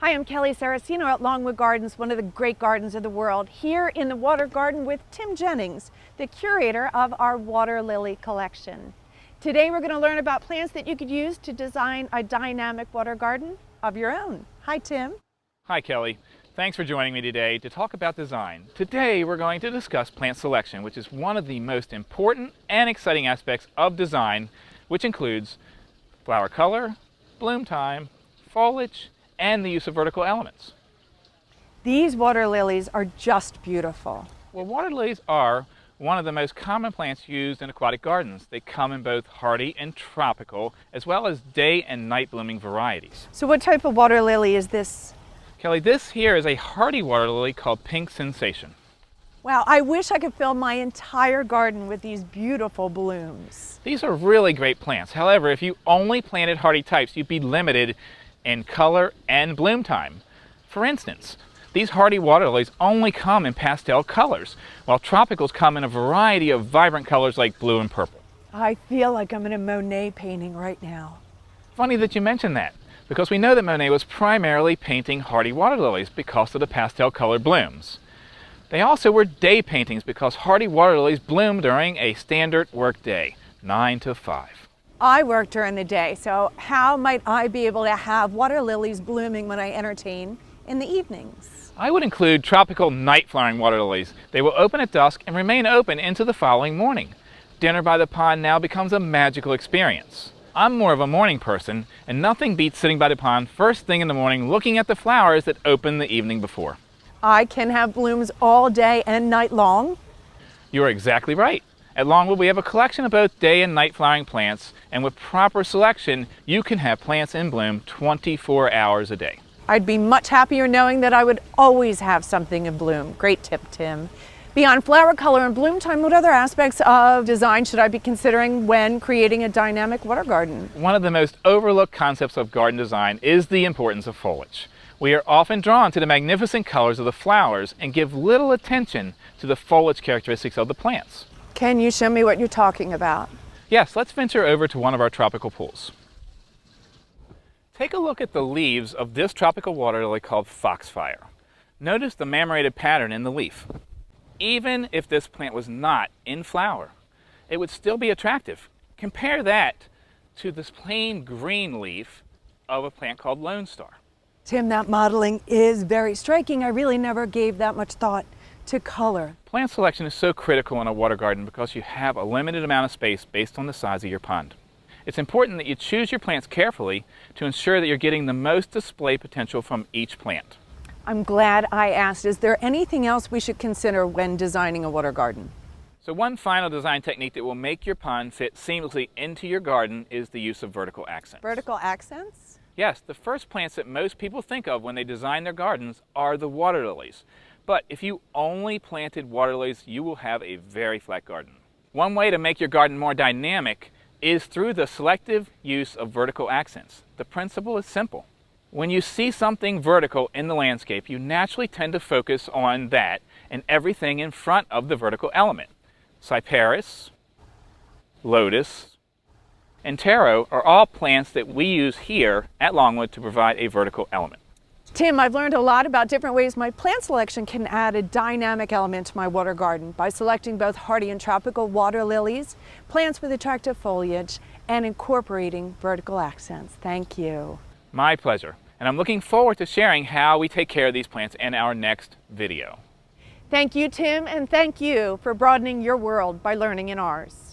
Hi, I'm Kelly Saraceno at Longwood Gardens, one of the great gardens of the world, here in the water garden with Tim Jennings, the curator of our water lily collection. Today we're going to learn about plants that you could use to design a dynamic water garden of your own. Hi, Tim. Hi, Kelly. Thanks for joining me today to talk about design. Today we're going to discuss plant selection, which is one of the most important and exciting aspects of design, which includes flower color, bloom time, foliage, and the use of vertical elements. These water lilies are just beautiful. Well, water lilies are one of the most common plants used in aquatic gardens. They come in both hardy and tropical, as well as day and night blooming varieties. So what type of water lily is this? Kelly, this here is a hardy water lily called Pink Sensation. Wow, I wish I could fill my entire garden with these beautiful blooms. These are really great plants. However, if you only planted hardy types, you'd be limited in color and bloom time. For instance, these hardy water lilies only come in pastel colors, while tropicals come in a variety of vibrant colors like blue and purple. I feel like I'm in a Monet painting right now. Funny that you mentioned that, because we know that Monet was primarily painting hardy water lilies because of the pastel colored blooms. They also were day paintings because hardy water lilies bloom during a standard work day, 9 to 5. I work during the day, so how might I be able to have water lilies blooming when I entertain in the evenings? I would include tropical night flowering water lilies. They will open at dusk and remain open into the following morning. Dinner by the pond now becomes a magical experience. I'm more of a morning person, and nothing beats sitting by the pond first thing in the morning looking at the flowers that open the evening before. I can have blooms all day and night long? You are exactly right. At Longwood, we have a collection of both day and night flowering plants, and with proper selection, you can have plants in bloom 24 hours a day. I'd be much happier knowing that I would always have something in bloom. Great tip, Tim. Beyond flower color and bloom time, what other aspects of design should I be considering when creating a dynamic water garden? One of the most overlooked concepts of garden design is the importance of foliage. We are often drawn to the magnificent colors of the flowers and give little attention to the foliage characteristics of the plants. Can you show me what you're talking about? Yes, let's venture over to one of our tropical pools. Take a look at the leaves of this tropical water lily called foxfire. Notice the marmorated pattern in the leaf. Even if this plant was not in flower, it would still be attractive. Compare that to this plain green leaf of a plant called Lone Star. Tim, that modeling is very striking. I really never gave that much thought to color. Plant selection is so critical in a water garden because you have a limited amount of space based on the size of your pond. It's important that you choose your plants carefully to ensure that you're getting the most display potential from each plant. I'm glad I asked. Is there anything else we should consider when designing a water garden? So one final design technique that will make your pond fit seamlessly into your garden is the use of vertical accents. Vertical accents? Yes, the first plants that most people think of when they design their gardens are the water lilies. But if you only planted water lilies, you will have a very flat garden. One way to make your garden more dynamic is through the selective use of vertical accents. The principle is simple. When you see something vertical in the landscape, you naturally tend to focus on that and everything in front of the vertical element. Cyperus, lotus, and taro are all plants that we use here at Longwood to provide a vertical element. Tim, I've learned a lot about different ways my plant selection can add a dynamic element to my water garden by selecting both hardy and tropical water lilies, plants with attractive foliage, and incorporating vertical accents. Thank you. My pleasure. And I'm looking forward to sharing how we take care of these plants in our next video. Thank you, Tim, and thank you for broadening your world by learning in ours.